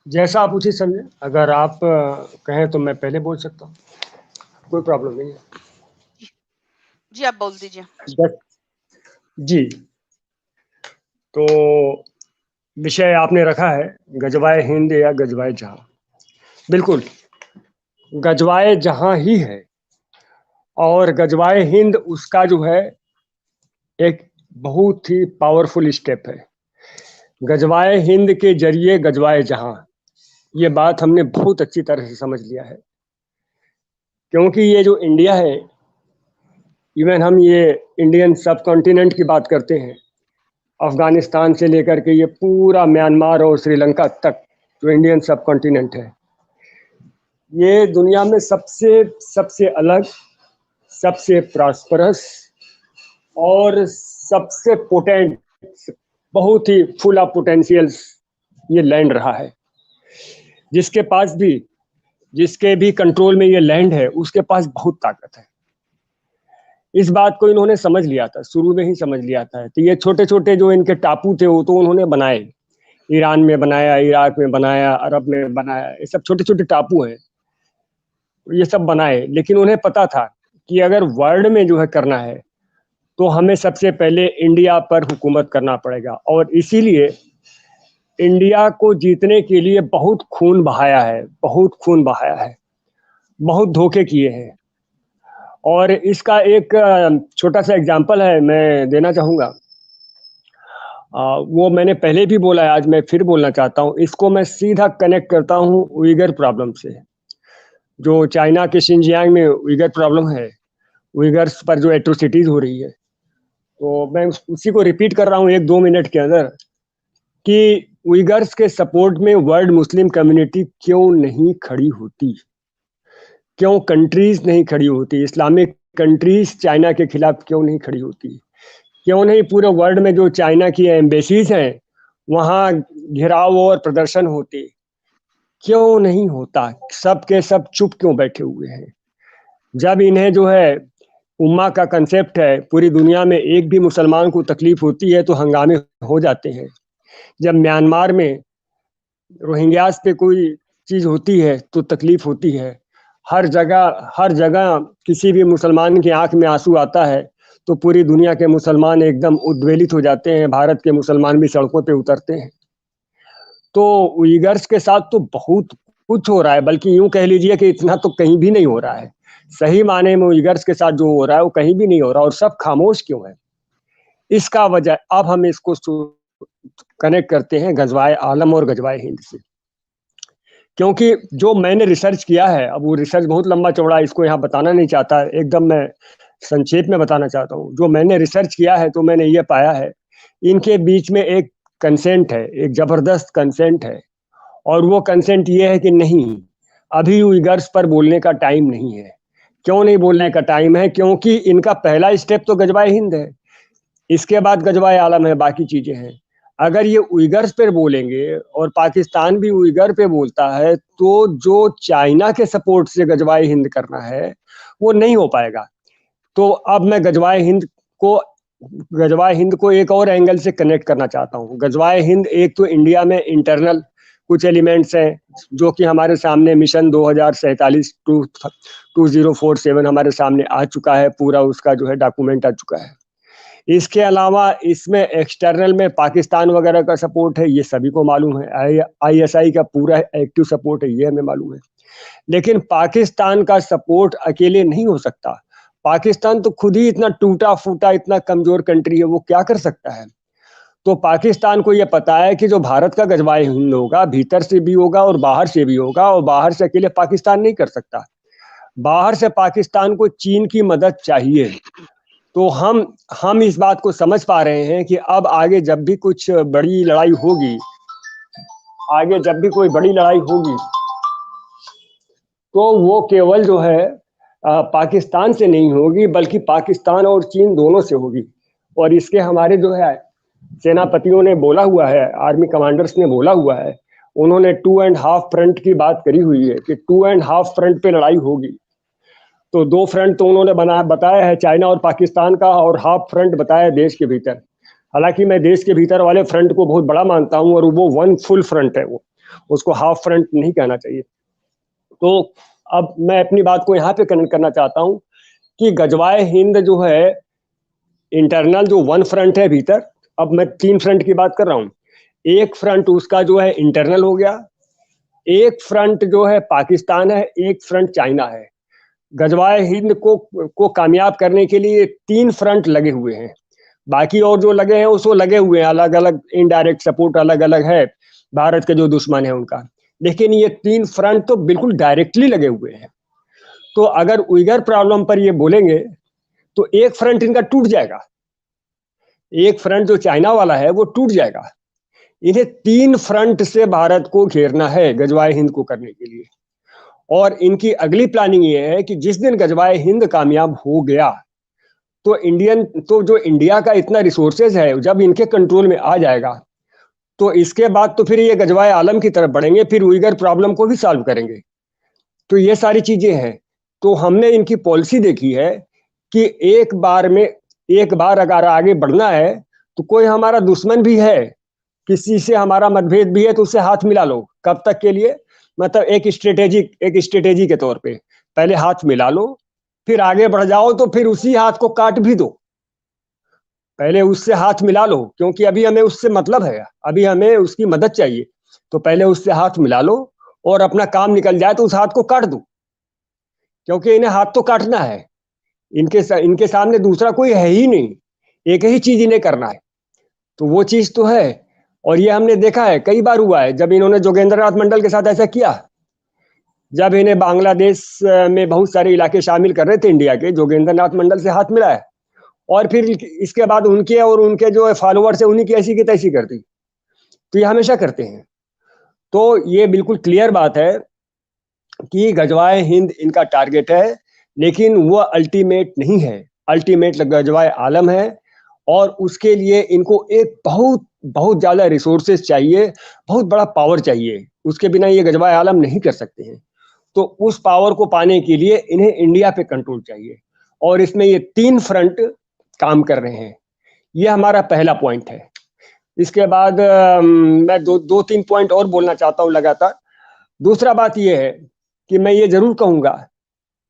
जैसा आप उचित समझें। अगर आप कहें तो मैं पहले बोल सकता हूँ, कोई प्रॉब्लम नहीं है। जी, आप बोल दीजिए। बस जी, तो विषय आपने रखा है गजवाए हिंद या गजवाए जहां। बिल्कुल, गजवाए जहां ही है और गजवाए हिंद उसका जो है एक बहुत ही पावरफुल स्टेप है। गजवाए हिंद के जरिए गजवाए जहां, ये बात हमने बहुत अच्छी तरह से समझ लिया है। क्योंकि ये जो इंडिया है, इवन हम ये इंडियन सब कॉन्टिनेंट की बात करते हैं, अफगानिस्तान से लेकर के ये पूरा म्यांमार और श्रीलंका तक जो इंडियन सब कॉन्टिनेंट है, ये दुनिया में सबसे सबसे अलग, सबसे प्रॉस्परस और सबसे पोटेंट, बहुत ही फुल ऑफ पोटेंशियल्स ये लैंड रहा है। जिसके पास भी, जिसके भी कंट्रोल में ये लैंड है, उसके पास बहुत ताकत है। इस बात को इन्होंने समझ लिया था, शुरू में ही समझ लिया था। तो ये छोटे छोटे जो इनके टापू थे वो तो उन्होंने बनाए, ईरान में बनाया, इराक में बनाया, अरब में बनाया, ये सब छोटे छोटे टापू हैं, ये सब बनाए। लेकिन उन्हें पता था कि अगर वर्ल्ड में जो है करना है तो हमें सबसे पहले इंडिया पर हुकूमत करना पड़ेगा। और इसीलिए इंडिया को जीतने के लिए बहुत खून बहाया है, बहुत खून बहाया है, बहुत धोखे किए हैं। और इसका एक छोटा सा एग्जाम्पल है, मैं देना चाहूँगा। वो मैंने पहले भी बोला है, आज मैं फिर बोलना चाहता हूँ। इसको मैं सीधा कनेक्ट करता हूँ उइगर प्रॉब्लम से। जो चाइना के शिनजियांग में उइगर प्रॉब्लम है, उइगर्स पर जो एट्रोसिटीज हो रही है, तो मैं उसी को रिपीट कर रहा हूँ एक दो मिनट के अंदर कि उइगर्स के सपोर्ट में वर्ल्ड मुस्लिम कम्युनिटी क्यों नहीं खड़ी होती, क्यों कंट्रीज नहीं खड़ी होती, इस्लामिक कंट्रीज चाइना के खिलाफ क्यों नहीं खड़ी होती, क्यों नहीं पूरे वर्ल्ड में जो चाइना की एम्बेसीज हैं वहां घेराव और प्रदर्शन होते, क्यों नहीं होता, सब के सब चुप क्यों बैठे हुए हैं। जब इन्हें जो है उम्मा का कंसेप्ट है, पूरी दुनिया में एक भी मुसलमान को तकलीफ होती है तो हंगामे हो जाते हैं। जब म्यांमार में रोहिंग्यास पे कोई चीज होती है तो तकलीफ होती है। हर जगह किसी भी मुसलमान की आंख में आंसू आता है तो पूरी दुनिया के मुसलमान एकदम उद्वेलित हो जाते हैं, भारत के मुसलमान भी सड़कों पे उतरते हैं। तो उइगर्स के साथ तो बहुत कुछ हो रहा है, बल्कि यूं कह लीजिए कि इतना तो कहीं भी नहीं हो रहा है। सही माने में उइगर्स के साथ जो हो रहा है वो कहीं भी नहीं हो रहा, और सब खामोश क्यों है। इसका वजह, अब हम इसको कनेक्ट करते हैं गजवाए आलम और गजवाए हिंद से। क्योंकि जो मैंने रिसर्च किया है, अब वो रिसर्च बहुत लंबा चौड़ा, इसको यहाँ बताना नहीं चाहता, एकदम मैं संक्षेप में बताना चाहता हूँ। जो मैंने रिसर्च किया है तो मैंने ये पाया है, इनके बीच में एक कंसेंट है, एक जबरदस्त कंसेंट है। और वो कंसेंट ये है कि नहीं, अभी उइगर्स पर बोलने का टाइम नहीं है। क्यों नहीं बोलने का टाइम है? क्योंकि इनका पहला स्टेप तो गजवाए हिंद है, इसके बाद गजवाए आलम है, बाकी चीजें हैं। अगर ये उइगर्स पे बोलेंगे और पाकिस्तान भी उइगर पे बोलता है तो जो चाइना के सपोर्ट से गजवाए हिंद करना है वो नहीं हो पाएगा। तो अब मैं गजवाए हिंद को एक और एंगल से कनेक्ट करना चाहता हूँ। गजवाए हिंद एक तो इंडिया में इंटरनल कुछ एलिमेंट्स हैं जो कि हमारे सामने मिशन 2047 2047 हमारे सामने आ चुका है, पूरा उसका जो है डॉक्यूमेंट आ चुका है। इसके अलावा इसमें एक्सटर्नल में पाकिस्तान वगैरह का सपोर्ट है, ये सभी को मालूम है। आईएसआई का पूरा एक्टिव सपोर्ट है, ये हमें मालूम है। लेकिन पाकिस्तान का सपोर्ट अकेले नहीं हो सकता। पाकिस्तान तो खुद ही इतना टूटा फूटा, इतना कमजोर कंट्री है, वो क्या कर सकता है। तो पाकिस्तान को यह पता है कि जो भारत का गजवाए हिंद होगा, भीतर से भी होगा और बाहर से भी होगा, और बाहर से अकेले पाकिस्तान नहीं कर सकता। बाहर से पाकिस्तान को चीन की मदद चाहिए। तो हम इस बात को समझ पा रहे हैं कि अब आगे जब भी कुछ बड़ी लड़ाई होगी, आगे जब भी कोई बड़ी लड़ाई होगी तो वो केवल जो है पाकिस्तान से नहीं होगी, बल्कि पाकिस्तान और चीन दोनों से होगी। और इसके हमारे जो है सेनापतियों ने बोला हुआ है, आर्मी कमांडर्स ने बोला हुआ है, उन्होंने 2.5 फ्रंट की बात करी हुई है कि 2.5 फ्रंट पे लड़ाई होगी। तो 2 फ्रंट तो उन्होंने बताया है चाइना और पाकिस्तान का, और हाफ फ्रंट बताया है देश के भीतर। हालांकि मैं देश के भीतर वाले फ्रंट को बहुत बड़ा मानता हूं, और वो 1 फुल फ्रंट है। वो उसको हाफ फ्रंट नहीं कहना चाहिए। तो अब मैं अपनी बात को यहाँ पे कनेक्ट करना चाहता हूँ कि गजवाए हिंद जो है इंटरनल जो वन फ्रंट है भीतर, अब मैं 3 फ्रंट की बात कर रहा हूँ। एक फ्रंट उसका जो है इंटरनल हो गया, एक फ्रंट जो है पाकिस्तान है, एक फ्रंट चाइना है। गजवाए हिंद को कामयाब करने के लिए 3 फ्रंट लगे हुए हैं। बाकी और जो लगे हैं उसको लगे हुए हैं, अलग अलग इनडायरेक्ट सपोर्ट अलग अलग है भारत के जो दुश्मन है उनका, लेकिन ये 3 फ्रंट तो बिल्कुल डायरेक्टली लगे हुए हैं। तो अगर उइगर प्रॉब्लम पर ये बोलेंगे तो एक फ्रंट इनका टूट जाएगा, एक फ्रंट जो चाइना वाला है वो टूट जाएगा। इन्हें 3 फ्रंट से भारत को घेरना है गजवाए हिंद को करने के लिए। और इनकी अगली प्लानिंग ये है कि जिस दिन गजवाए हिंद कामयाब हो गया तो जो इंडिया का इतना रिसोर्सेज है जब इनके कंट्रोल में आ जाएगा, तो इसके बाद तो फिर ये गजवाए आलम की तरफ बढ़ेंगे, फिर उइगर प्रॉब्लम को भी सॉल्व करेंगे। तो ये सारी चीजें हैं। तो हमने इनकी पॉलिसी देखी है कि एक बार अगर आगे बढ़ना है तो कोई हमारा दुश्मन भी है, किसी से हमारा मतभेद भी है, तो उससे हाथ मिला लो। कब तक के लिए? मतलब एक स्ट्रेटेजी के तौर पे पहले हाथ मिला लो, फिर आगे बढ़ जाओ तो फिर उसी हाथ को काट भी दो। पहले उससे हाथ मिला लो, क्योंकि अभी हमें उससे मतलब है, अभी हमें उसकी मदद चाहिए। तो पहले उससे हाथ मिला लो और अपना काम निकल जाए तो उस हाथ को काट दो, क्योंकि इन्हें हाथ तो काटना है। इनके सामने दूसरा कोई है ही नहीं, एक ही चीज इन्हें करना है। तो वो चीज तो है, और ये हमने देखा है, कई बार हुआ है जब इन्होंने जोगेंद्र नाथ मंडल के साथ ऐसा किया। जब इन्हें बांग्लादेश में बहुत सारे इलाके शामिल कर रहे थे इंडिया के, जोगेंद्र नाथ मंडल से हाथ मिलाया, और फिर इसके बाद उनके जो फॉलोअर्स है उन्हीं की ऐसी की तैसी कर दी। तो ये हमेशा करते हैं। तो ये बिल्कुल क्लियर बात है कि गजवाए हिंद इनका टारगेट है, लेकिन वो अल्टीमेट नहीं है। अल्टीमेट गजवाए आलम है, और उसके लिए इनको एक बहुत बहुत ज्यादा रिसोर्सेज चाहिए, बहुत बड़ा पावर चाहिए। उसके बिना ये गजवाए आलम नहीं कर सकते हैं। तो उस पावर को पाने के लिए इन्हें इंडिया पे कंट्रोल चाहिए, और इसमें ये 3 फ्रंट काम कर रहे हैं। ये हमारा पहला पॉइंट है। इसके बाद मैं दो तीन पॉइंट और बोलना चाहता हूँ लगातार। दूसरा बात यह है कि मैं ये जरूर कहूंगा,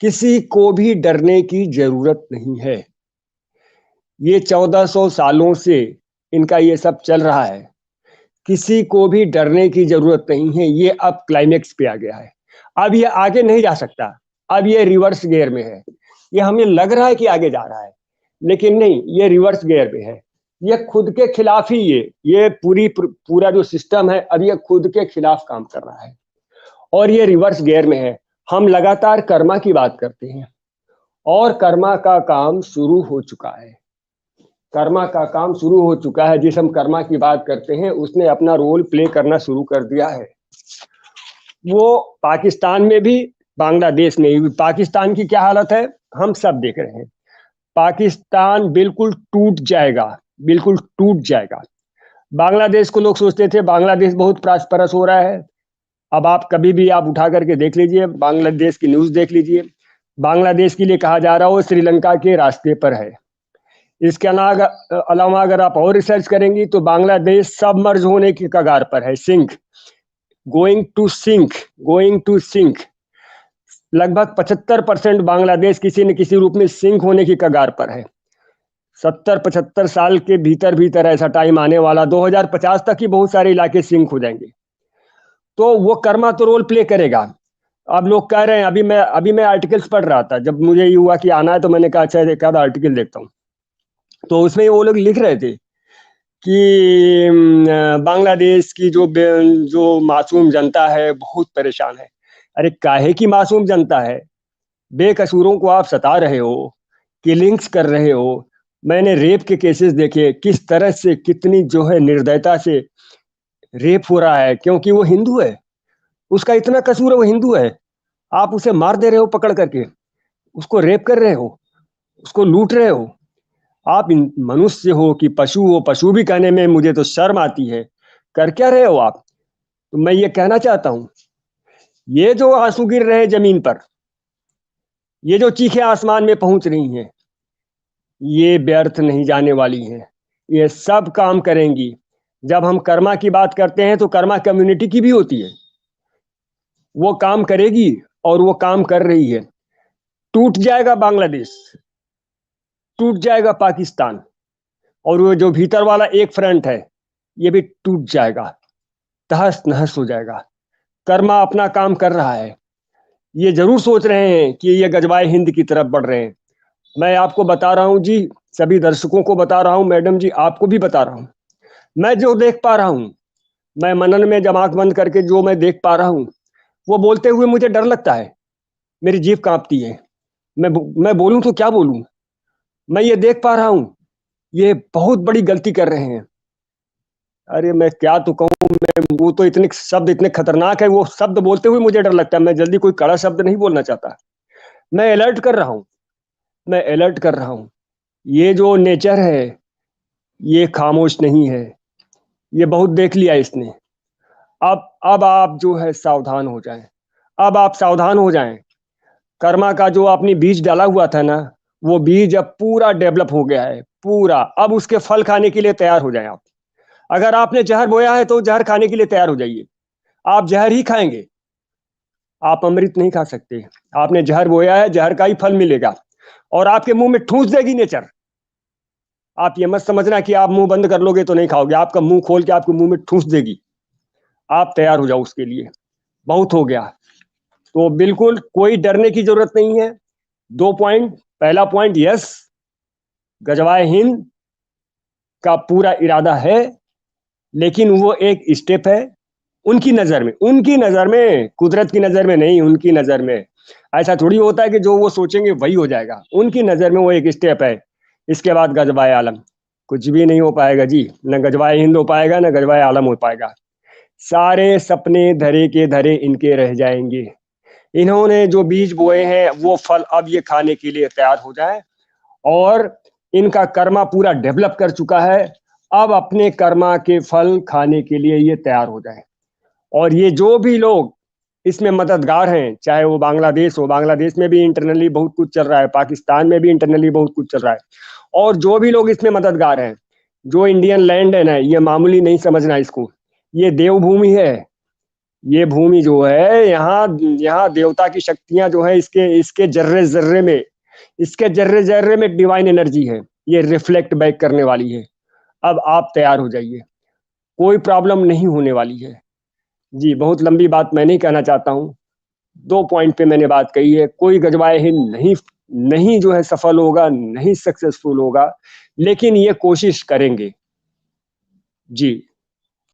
किसी को भी डरने की जरूरत नहीं है। ये 1400 सालों से इनका ये सब चल रहा है, किसी को भी डरने की जरूरत नहीं है। ये अब क्लाइमेक्स पे आ गया है, अब ये आगे नहीं जा सकता। अब ये रिवर्स गियर में है। ये हमें लग रहा है कि आगे जा रहा है, लेकिन नहीं, ये रिवर्स गियर पे है। ये खुद के खिलाफ ही ये पूरा जो सिस्टम है, अब ये खुद के खिलाफ काम कर रहा है, और ये रिवर्स गियर में है। हम लगातार कर्मा की बात करते हैं, और कर्मा का काम शुरू हो चुका है। कर्मा का काम शुरू हो चुका है। जिस हम कर्मा की बात करते हैं उसने अपना रोल प्ले करना शुरू कर दिया है। वो पाकिस्तान में भी, बांग्लादेश में भी। पाकिस्तान की क्या हालत है हम सब देख रहे हैं। पाकिस्तान बिल्कुल टूट जाएगा, बिल्कुल टूट जाएगा। बांग्लादेश को लोग सोचते थे बांग्लादेश बहुत प्रॉस्परस हो रहा है। अब आप कभी भी आप उठा करके देख लीजिए, बांग्लादेश की न्यूज देख लीजिए, बांग्लादेश के लिए कहा जा रहा है वो श्रीलंका के रास्ते पर है। इसके अलावा अगर आप और रिसर्च करेंगी तो बांग्लादेश सबमर्ज होने की कगार पर है, सिंक, गोइंग टू सिंक। लगभग 75% बांग्लादेश किसी न किसी रूप में सिंक होने की कगार पर है। 70-75 साल के भीतर भीतर ऐसा टाइम आने वाला, 2050 तक ही बहुत सारे इलाके सिंक हो जाएंगे। तो वो कर्मा तो रोल प्ले करेगा। अब लोग कह रहे हैं, अभी मैं आर्टिकल्स पढ़ रहा था, जब मुझे ये हुआ कि आना है तो मैंने कहा अच्छा एक आधा आर्टिकल देखता हूँ। तो उसमें वो लोग लिख रहे थे कि बांग्लादेश की जो मासूम जनता है बहुत परेशान है। अरे काहे की मासूम जनता है? बेकसूरों को आप सता रहे हो, किलिंग्स कर रहे हो। मैंने रेप के केसेस देखे, किस तरह से कितनी जो है निर्दयता से रेप हो रहा है, क्योंकि वो हिंदू है। उसका इतना कसूर है, वो हिंदू है, आप उसे मार दे रहे हो पकड़ करके, उसको रेप कर रहे हो, उसको लूट रहे हो। आप मनुष्य हो कि पशु हो? पशु भी कहने में मुझे तो शर्म आती है। कर क्या रहे हो आप? तो मैं ये कहना चाहता हूं, ये जो आंसू गिर रहे जमीन पर, ये जो चीखें आसमान में पहुंच रही हैं, ये व्यर्थ नहीं जाने वाली हैं। ये सब काम करेंगी। जब हम कर्मा की बात करते हैं तो कर्मा कम्युनिटी की भी होती है, वो काम करेगी और वो काम कर रही है। टूट जाएगा बांग्लादेश, टूट जाएगा पाकिस्तान, और वो जो भीतर वाला एक फ्रंट है ये भी टूट जाएगा, तहस नहस हो जाएगा। कर्मा अपना काम कर रहा है, ये जरूर सोच रहे हैं कि ये गजवाए हिंद की तरफ बढ़ रहे हैं। मैं आपको बता रहा हूं जी, सभी दर्शकों को बता रहा हूं, मैडम जी आपको भी बता रहा हूं, मैं जो देख पा रहा हूं, मैं मनन में जब आंख बंद करके जो मैं देख पा रहा हूं, वो बोलते हुए मुझे डर लगता है, मेरी जीभ कांपती है। मैं बोलूं तो क्या बोलूं? मैं ये देख पा रहा हूं, ये बहुत बड़ी गलती कर रहे हैं। अरे मैं क्या तो कहूं, मैं वो तो इतने शब्द इतने खतरनाक है, वो शब्द बोलते हुए मुझे डर लगता है। मैं जल्दी कोई कड़ा शब्द नहीं बोलना चाहता। मैं अलर्ट कर रहा हूं, मैं अलर्ट कर रहा हूं। ये जो नेचर है ये खामोश नहीं है, ये बहुत देख लिया इसने। अब आप जो है सावधान हो जाएं, अब आप सावधान हो जाएं। कर्मा का जो आपने बीज डाला हुआ था ना, वो बीज अब पूरा डेवलप हो गया है, पूरा। अब उसके फल खाने के लिए तैयार हो जाएं आप। अगर आपने जहर बोया है तो जहर खाने के लिए तैयार हो जाइए। आप जहर ही खाएंगे, आप अमृत नहीं खा सकते। आपने जहर बोया है, जहर का ही फल मिलेगा, और आपके मुंह में ठूस देगी नेचर। आप ये मत समझना कि आप मुंह बंद कर लोगे तो नहीं खाओगे, आपका मुंह खोल के आपके मुंह में ठूस देगी। आप तैयार हो जाओ उसके लिए, बहुत हो गया। तो बिल्कुल कोई डरने की जरूरत नहीं है। 2 पॉइंट, पहला पॉइंट, यस, गजवाए हिंद का पूरा इरादा है, लेकिन वो एक स्टेप है उनकी नजर में, उनकी नजर में, कुदरत की नजर में नहीं, उनकी नजर में। ऐसा थोड़ी होता है कि जो वो सोचेंगे वही हो जाएगा, उनकी नजर में वो एक स्टेप है। इसके बाद गजवाए आलम, कुछ भी नहीं हो पाएगा जी, न गजवाए हिंद हो पाएगा न गजवाए आलम हो पाएगा। सारे सपने धरे के धरे इनके रह जाएंगे। इन्होंने जो बीज बोए हैं वो फल अब ये खाने के लिए तैयार हो जाए, और इनका कर्मा पूरा डेवलप कर चुका है, अब अपने कर्मा के फल खाने के लिए ये तैयार हो जाए। और ये जो भी लोग इसमें मददगार हैं, चाहे वो बांग्लादेश हो, बांग्लादेश में भी इंटरनली बहुत कुछ चल रहा है, पाकिस्तान में भी इंटरनली बहुत कुछ चल रहा है, और जो भी लोग इसमें मददगार हैं, जो इंडियन लैंड है ना, ये मामूली नहीं समझना इसको, ये देवभूमि है। ये भूमि जो है, यहाँ यहाँ देवता की शक्तियां जो है, इसके इसके जर्रे जर्रे में, इसके जर्रे जर्रे में डिवाइन एनर्जी है, ये रिफ्लेक्ट बैक करने वाली है। अब आप तैयार हो जाइए, कोई प्रॉब्लम नहीं होने वाली है जी। बहुत लंबी बात मैं नहीं कहना चाहता हूँ, 2 पॉइंट पे मैंने बात कही है। कोई गजवाए हिंद नहीं, नहीं जो है सफल होगा, नहीं सक्सेसफुल होगा, लेकिन ये कोशिश करेंगे जी।